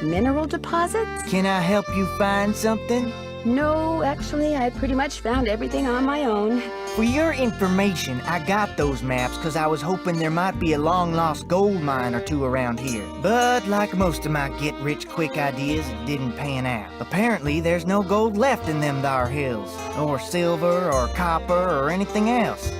mineral deposits? Can I help you find something? No, actually, I pretty much found everything on my own. For your information, I got those maps because I was hoping there might be a long-lost gold mine or two around here. But like most of my get-rich-quick ideas, it didn't pan out. Apparently, there's no gold left in them thar hills, or silver, or copper, or anything else.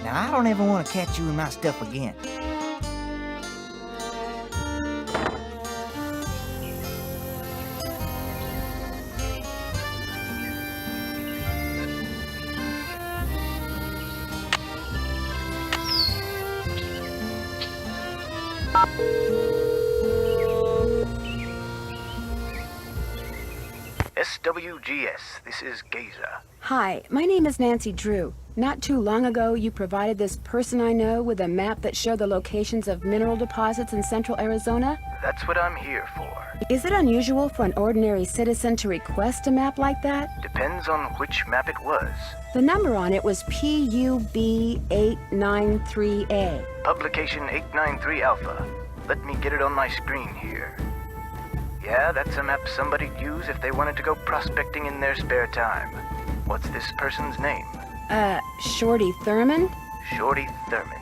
Now, I don't ever want to catch you in my stuff again. SWGS, this is Gaza. Hi, my name is Nancy Drew. Not too long ago, you provided this person I know with a map that showed the locations of mineral deposits in central Arizona. That's what I'm here for. Is it unusual for an ordinary citizen to request a map like that? Depends on which map it was. The number on it was PUB893A. Publication 893 Alpha. Let me get it on my screen here. Yeah, that's a map somebody'd use if they wanted to go prospecting in their spare time. What's this person's name? Shorty Thurman? Shorty Thurman.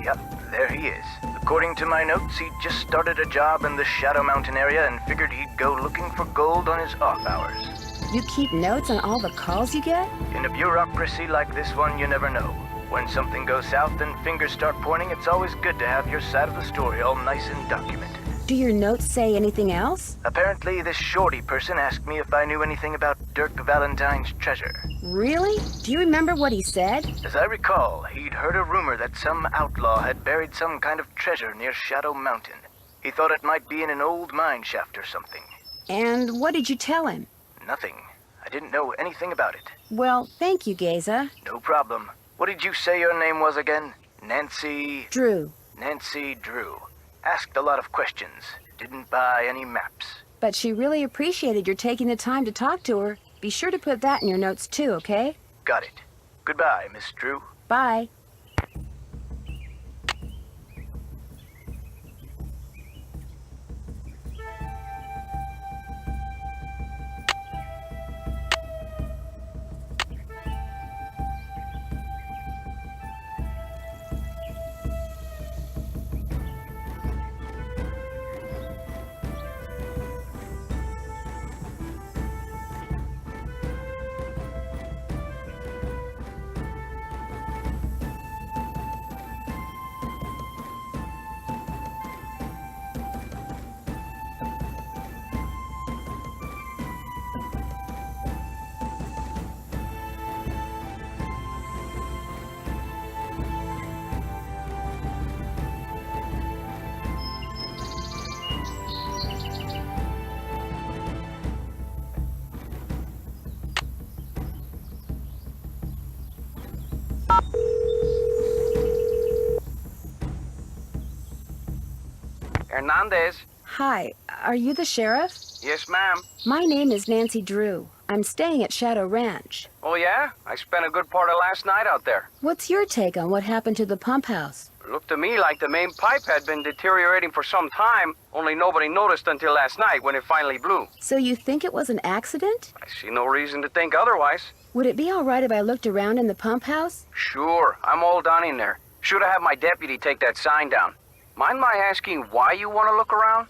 Yep, there he is. According to my notes, he just started a job in the Shadow Mountain area and figured he'd go looking for gold on his off hours. You keep notes on all the calls you get? In a bureaucracy like this one, you never know. When something goes south and fingers start pointing, it's always good to have your side of the story all nice and documented. Do your notes say anything else? Apparently, this Shorty person asked me if I knew anything about Dirk Valentine's treasure. Really? Do you remember what he said? As I recall, he'd heard a rumor that some outlaw had buried some kind of treasure near Shadow Mountain. He thought it might be in an old mine shaft or something. And what did you tell him? Nothing. I didn't know anything about it. Well, thank you, Gaza. No problem. What did you say your name was again? Nancy... Drew. Nancy Drew. Asked a lot of questions. Didn't buy any maps. But she really appreciated your taking the time to talk to her. Be sure to put that in your notes too, okay? Got it. Goodbye, Miss Drew. Bye. Hernandez. Hi, are you the sheriff? Yes, ma'am. My name is Nancy Drew. I'm staying at Shadow Ranch. Oh, yeah? I spent a good part of last night out there. What's your take on what happened to the pump house? It looked to me like the main pipe had been deteriorating for some time, only nobody noticed until last night when it finally blew. So you think it was an accident? I see no reason to think otherwise. Would it be all right if I looked around in the pump house? Sure, I'm all done in there. Should have had my deputy take that sign down. Mind my asking why you want to look around?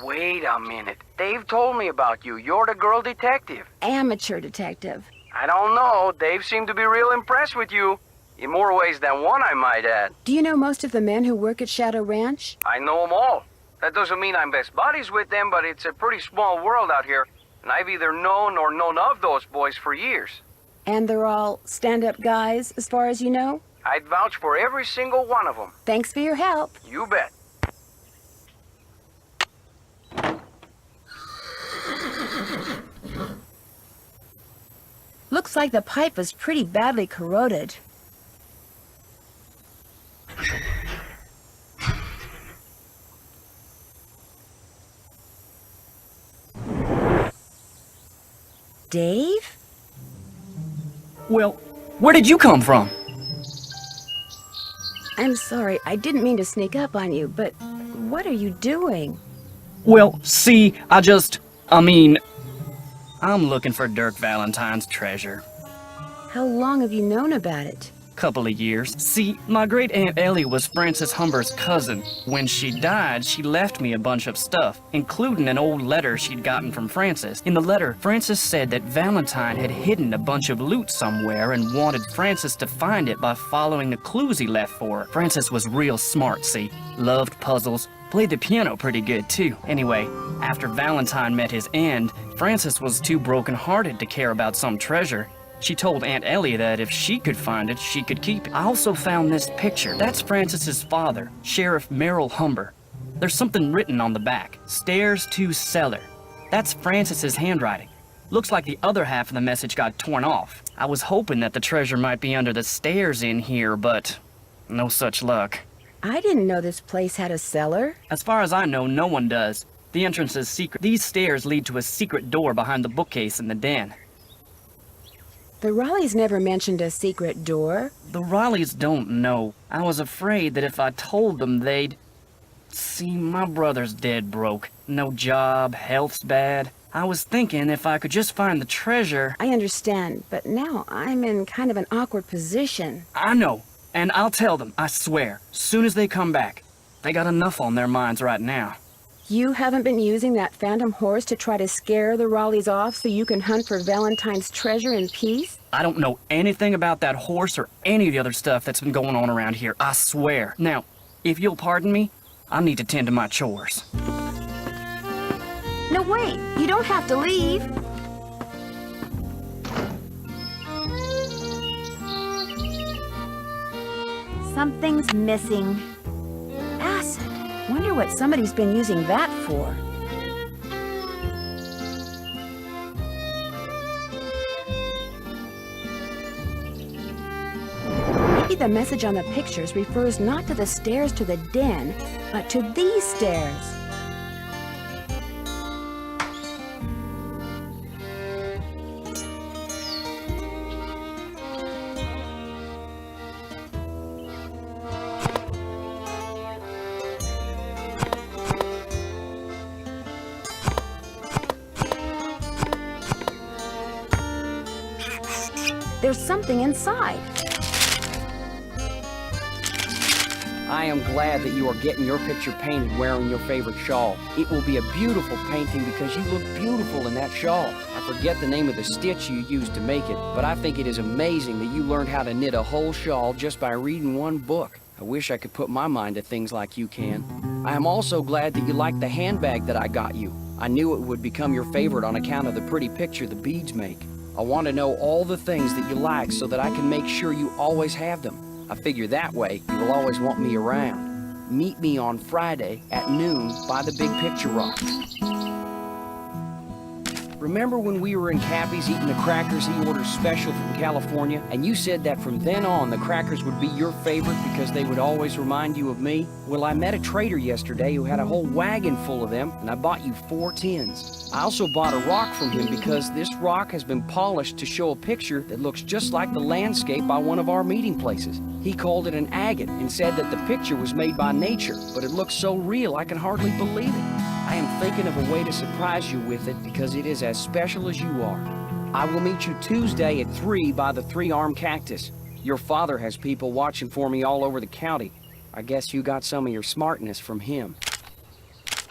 Wait a minute. Dave told me about you. You're the girl detective. Amateur detective. I don't know. Dave seemed to be real impressed with you. In more ways than one, I might add. Do you know most of the men who work at Shadow Ranch? I know them all. That doesn't mean I'm best buddies with them, but it's a pretty small world out here, and I've either known or known of those boys for years. And they're all stand-up guys, as far as you know? I'd vouch for every single one of them. Thanks for your help. You bet. Looks like the pipe was pretty badly corroded. Dave? Well, where did you come from? I'm sorry, I didn't mean to sneak up on you, but what are you doing? Well, see, I'm looking for Dirk Valentine's treasure. How long have you known about it? Couple of years. See, my great Aunt Ellie was Francis Humber's cousin. When she died, she left me a bunch of stuff, including an old letter she'd gotten from Francis. In the letter, Francis said that Valentine had hidden a bunch of loot somewhere and wanted Francis to find it by following the clues he left for her. Francis was real smart, see? Loved puzzles. Played the piano pretty good, too. Anyway, after Valentine met his end, Francis was too broken-hearted to care about some treasure. She told Aunt Ellie that if she could find it, she could keep it. I also found this picture. That's Francis's father, Sheriff Merrill Humber. There's something written on the back. Stairs to cellar. That's Francis's handwriting. Looks like the other half of the message got torn off. I was hoping that the treasure might be under the stairs in here, but no such luck. I didn't know this place had a cellar. As far as I know, no one does. The entrance is secret. These stairs lead to a secret door behind the bookcase in the den. The Raleighs never mentioned a secret door. The Raleighs don't know. I was afraid that if I told them, they'd... See, my brother's dead broke. No job, health's bad. I was thinking if I could just find the treasure... I understand, but now I'm in kind of an awkward position. I know, and I'll tell them, I swear, soon as they come back. They got enough on their minds right now. You haven't been using that phantom horse to try to scare the Raleighs off so you can hunt for Valentine's treasure in peace? I don't know anything about that horse or any of the other stuff that's been going on around here, I swear. Now, if you'll pardon me, I need to tend to my chores. No, wait! You don't have to leave! Something's missing. Acid. Wonder what somebody's been using that for. Maybe the message on the pictures refers not to the stairs to the den, but to these stairs. There's something inside. I am glad that you are getting your picture painted wearing your favorite shawl. It will be a beautiful painting because you look beautiful in that shawl. I forget the name of the stitch you used to make it, but I think it is amazing that you learned how to knit a whole shawl just by reading one book. I wish I could put my mind to things like you can. I am also glad that you like the handbag that I got you. I knew it would become your favorite on account of the pretty picture the beads make. I want to know all the things that you like so that I can make sure you always have them. I figure that way you will always want me around. Meet me on Friday at noon by the Big Picture Rock. Remember when we were in Cappy's eating the crackers he ordered special from California, and you said that from then on the crackers would be your favorite because they would always remind you of me? Well, I met a trader yesterday who had a whole wagon full of them, and I bought you 4 tins. I also bought a rock from him because this rock has been polished to show a picture that looks just like the landscape by one of our meeting places. He called it an agate and said that the picture was made by nature, but it looks so real I can hardly believe it. I am thinking of a way to surprise you with it because it is as special as you are. I will meet you Tuesday at 3 by the 3-armed cactus. Your father has people watching for me all over the county. I guess you got some of your smartness from him.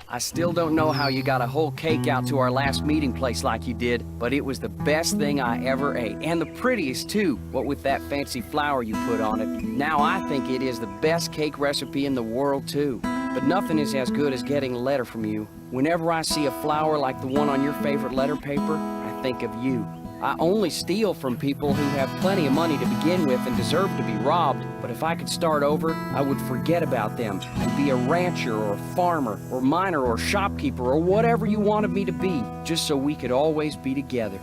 I still don't know how you got a whole cake out to our last meeting place like you did, but it was the best thing I ever ate. And the prettiest too, what with that fancy flower you put on it. Now I think it is the best cake recipe in the world too. But nothing is as good as getting a letter from you. Whenever I see a flower like the one on your favorite letter paper, I think of you. I only steal from people who have plenty of money to begin with and deserve to be robbed, but if I could start over, I would forget about them and be a rancher or a farmer or miner or shopkeeper or whatever you wanted me to be, just so we could always be together.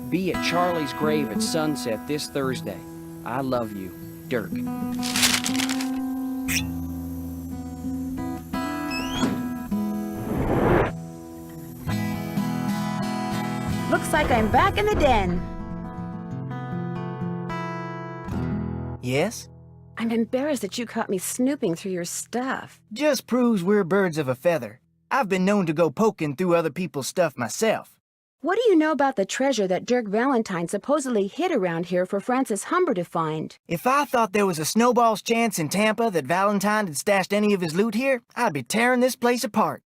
Be at Charlie's grave at sunset this Thursday. I love you, Dirk. Looks like I'm back in the den. Yes? I'm embarrassed that you caught me snooping through your stuff. Just proves we're birds of a feather. I've been known to go poking through other people's stuff myself. What do you know about the treasure that Dirk Valentine supposedly hid around here for Francis Humber to find? If I thought there was a snowball's chance in Tampa that Valentine had stashed any of his loot here, I'd be tearing this place apart.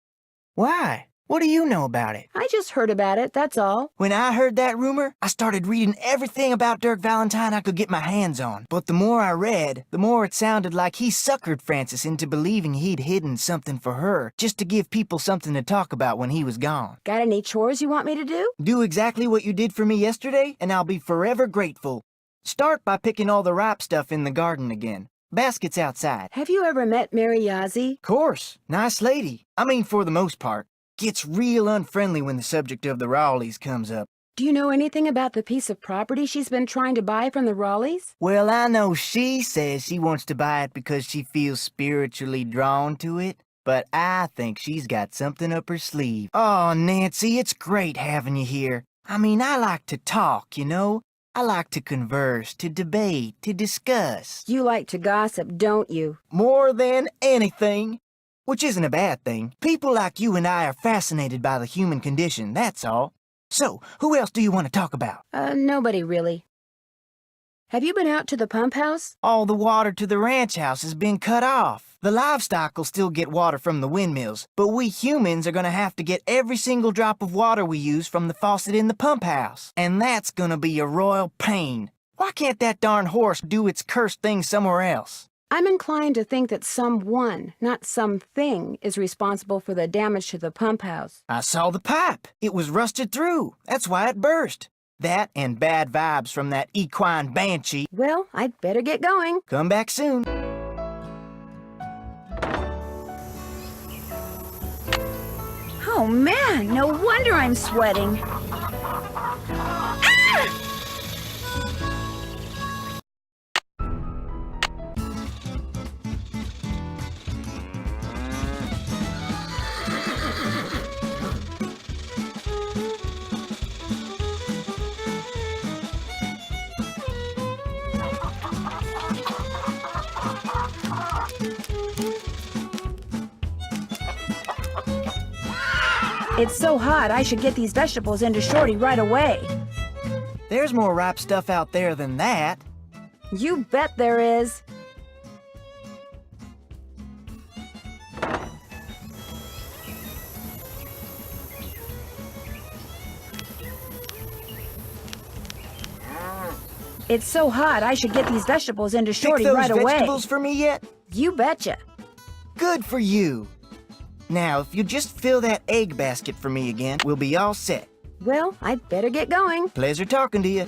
Why? What do you know about it? I just heard about it, that's all. When I heard that rumor, I started reading everything about Dirk Valentine I could get my hands on. But the more I read, the more it sounded like he suckered Francis into believing he'd hidden something for her, just to give people something to talk about when he was gone. Got any chores you want me to do? Do exactly what you did for me yesterday, and I'll be forever grateful. Start by picking all the ripe stuff in the garden again. Basket's outside. Have you ever met Mary Yazzie? Course. Nice lady. I mean, for the most part. Gets real unfriendly when the subject of the Rawleys comes up. Do you know anything about the piece of property she's been trying to buy from the Rawleys? Well, I know she says she wants to buy it because she feels spiritually drawn to it, but I think she's got something up her sleeve. Oh, Nancy, it's great having you here. I mean, I like to talk, you know? I like to converse, to debate, to discuss. You like to gossip, don't you? More than anything. Which isn't a bad thing. People like you and I are fascinated by the human condition, that's all. So, who else do you want to talk about? Nobody really. Have you been out to the pump house? All the water to the ranch house has been cut off. The livestock will still get water from the windmills, but we humans are gonna have to get every single drop of water we use from the faucet in the pump house. And that's gonna be a royal pain. Why can't that darn horse do its cursed thing somewhere else? I'm inclined to think that someone, not something, is responsible for the damage to the pump house. I saw the pipe. It was rusted through. That's why it burst. That and bad vibes from that equine banshee. Well, I'd better get going. Come back soon. Oh man, no wonder I'm sweating. It's so hot, I should get these vegetables into Shorty right away. There's more ripe stuff out there than that. You bet there is. It's so hot, I should get these vegetables into Shorty right away. Pick those vegetables for me yet? You betcha. Good for you. Now, if you just fill that egg basket for me again, we'll be all set. Well, I'd better get going. Pleasure talking to you.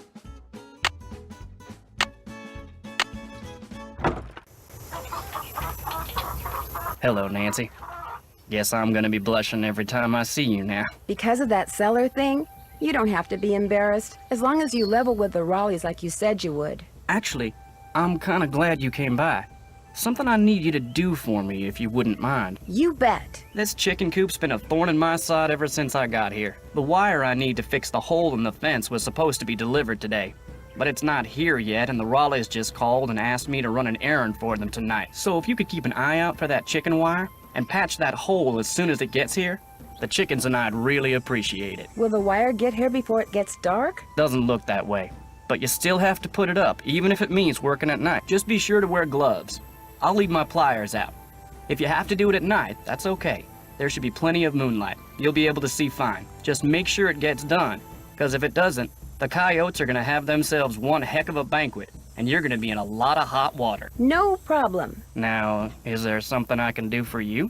Hello, Nancy. Guess I'm gonna be blushing every time I see you now. Because of that cellar thing, you don't have to be embarrassed, as long as you level with the Raleighs like you said you would. Actually, I'm kinda glad you came by. Something I need you to do for me, if you wouldn't mind. You bet. This chicken coop's been a thorn in my side ever since I got here. The wire I need to fix the hole in the fence was supposed to be delivered today, but it's not here yet, and the Raleighs just called and asked me to run an errand for them tonight. So if you could keep an eye out for that chicken wire and patch that hole as soon as it gets here, the chickens and I'd really appreciate it. Will the wire get here before it gets dark? Doesn't look that way, but you still have to put it up, even if it means working at night. Just be sure to wear gloves. I'll leave my pliers out. If you have to do it at night, that's okay. There should be plenty of moonlight. You'll be able to see fine. Just make sure it gets done, because if it doesn't, the coyotes are gonna have themselves one heck of a banquet, and you're gonna be in a lot of hot water. No problem. Now, is there something I can do for you?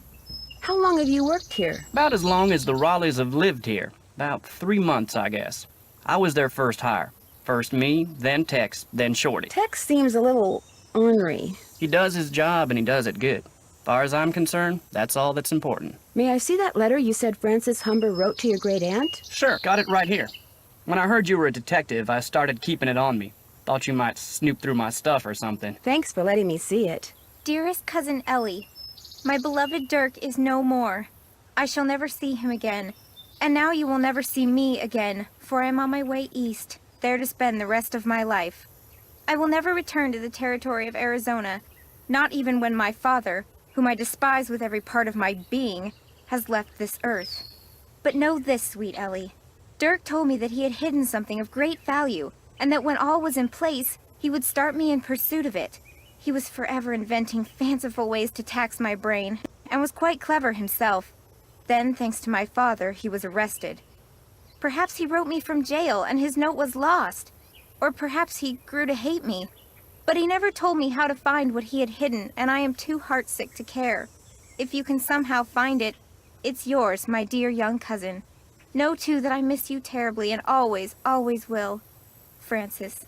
How long have you worked here? About as long as the Raleighs have lived here. About 3 months, I guess. I was their first hire. First me, then Tex, then Shorty. Tex seems a little ornery. He does his job and he does it good. Far as I'm concerned, that's all that's important. May I see that letter you said Francis Humber wrote to your great aunt? Sure, got it right here. When I heard you were a detective, I started keeping it on me. Thought you might snoop through my stuff or something. Thanks for letting me see it. Dearest Cousin Ellie, my beloved Dirk is no more. I shall never see him again. And now you will never see me again, for I am on my way east, there to spend the rest of my life. I will never return to the territory of Arizona, not even when my father, whom I despise with every part of my being, has left this earth. But know this, sweet Ellie. Dirk told me that he had hidden something of great value, and that when all was in place, he would start me in pursuit of it. He was forever inventing fanciful ways to tax my brain, and was quite clever himself. Then, thanks to my father, he was arrested. Perhaps he wrote me from jail and his note was lost. Or perhaps he grew to hate me. But he never told me how to find what he had hidden, and I am too heartsick to care. If you can somehow find it, it's yours, my dear young cousin. Know, too, that I miss you terribly and always, always will. Francis.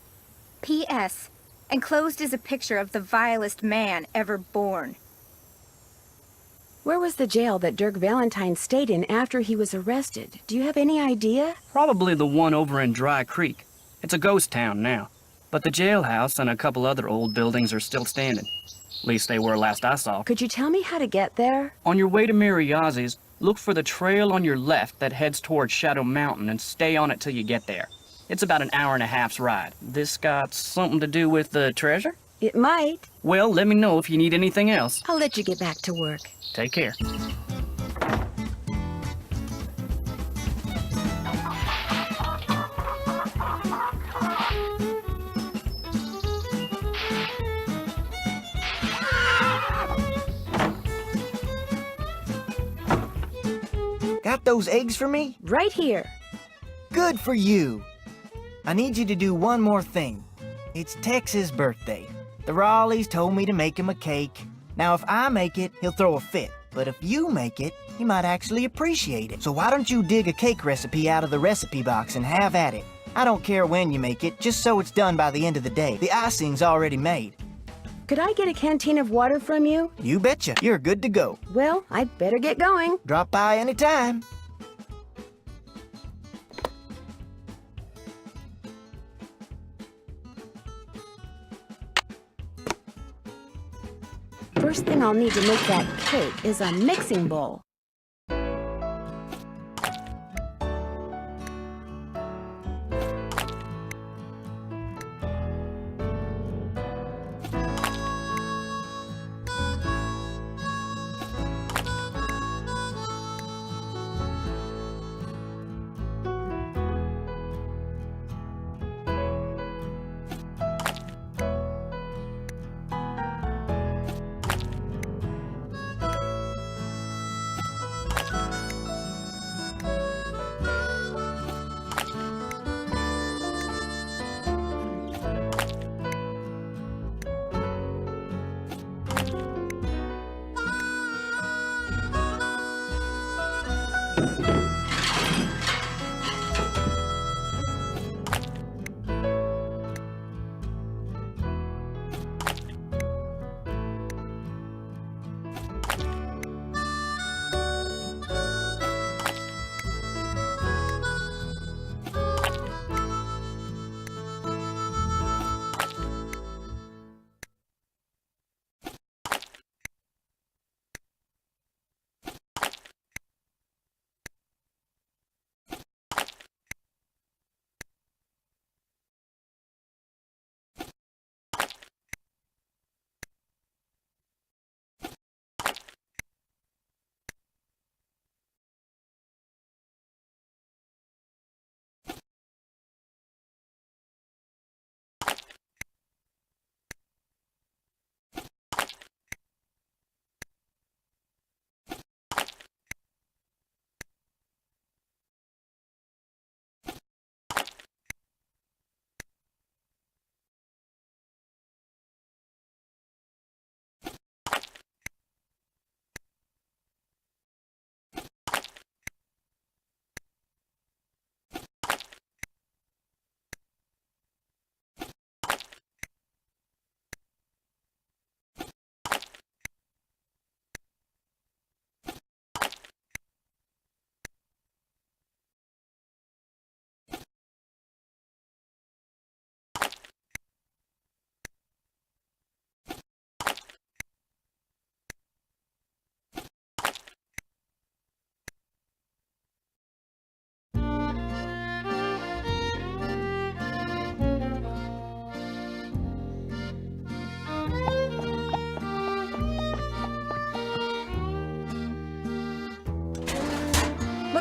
P.S. Enclosed is a picture of the vilest man ever born. Where was the jail that Dirk Valentine stayed in after he was arrested? Do you have any idea? Probably the one over in Dry Creek. It's a ghost town now. But the jailhouse and a couple other old buildings are still standing. At least they were last I saw. Could you tell me how to get there? On your way to Mariazzi's, look for the trail on your left that heads towards Shadow Mountain and stay on it till you get there. It's about an hour and a half's ride. This got something to do with the treasure? It might. Well, let me know if you need anything else. I'll let you get back to work. Take care. Got those eggs for me? Right here. Good for you. I need you to do one more thing. It's Tex's birthday. The Raleighs told me to make him a cake. Now, if I make it, he'll throw a fit. But if you make it, he might actually appreciate it. So why don't you dig a cake recipe out of the recipe box and have at it? I don't care when you make it, just so it's done by the end of the day. The icing's already made. Could I get a canteen of water from you? You betcha. You're good to go. Well, I'd better get going. Drop by anytime. First thing I'll need to make that cake is a mixing bowl.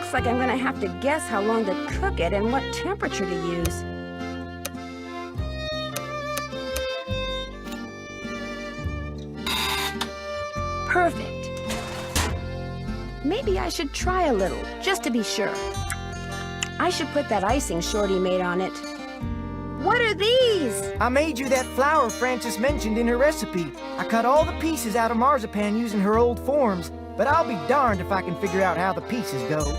looks like I'm gonna have to guess how long to cook it and what temperature to use. Perfect. Maybe I should try a little, just to be sure. I should put that icing Shorty made on it. What are these? I made you that flour Frances mentioned in her recipe. I cut all the pieces out of marzipan using her old forms, but I'll be darned if I can figure out how the pieces go.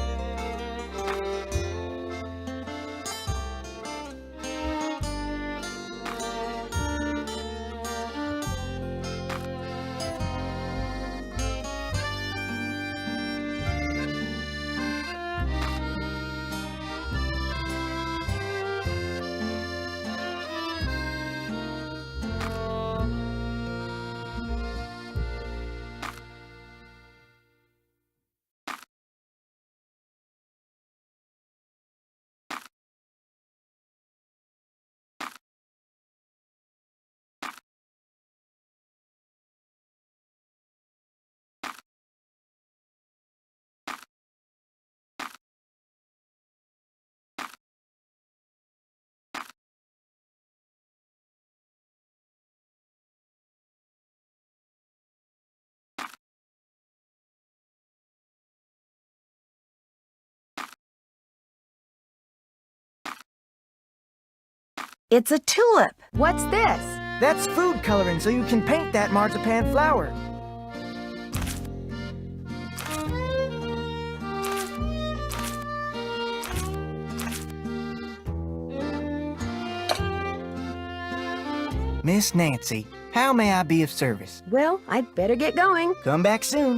It's a tulip. What's this? That's food coloring so you can paint that marzipan flour. Miss Nancy, how may I be of service? Well, I'd better get going. Come back soon.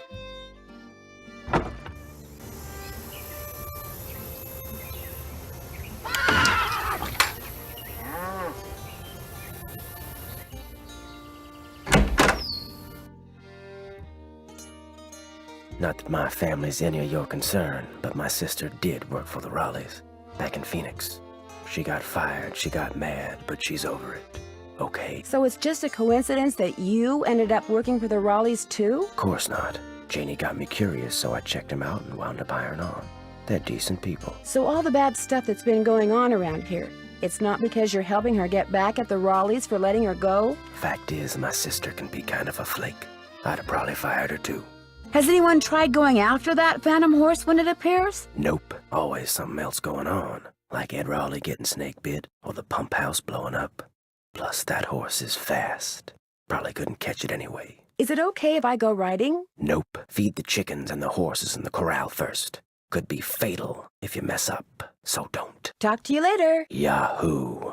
Not that my family's any of your concern, but my sister did work for the Raleighs, back in Phoenix. She got fired, she got mad, but she's over it. Okay. So it's just a coincidence that you ended up working for the Raleighs too? Of course not. Janie got me curious, so I checked him out and wound up hiring on. They're decent people. So all the bad stuff that's been going on around here, it's not because you're helping her get back at the Raleighs for letting her go? Fact is, my sister can be kind of a flake. I'd have probably fired her too. Has anyone tried going after that phantom horse when it appears? Nope. Always something else going on. Like Ed Raleigh getting snake bit, or the pump house blowing up. Plus, that horse is fast. Probably couldn't catch it anyway. Is it okay if I go riding? Nope. Feed the chickens and the horses in the corral first. Could be fatal if you mess up, so don't. Talk to you later. Yahoo!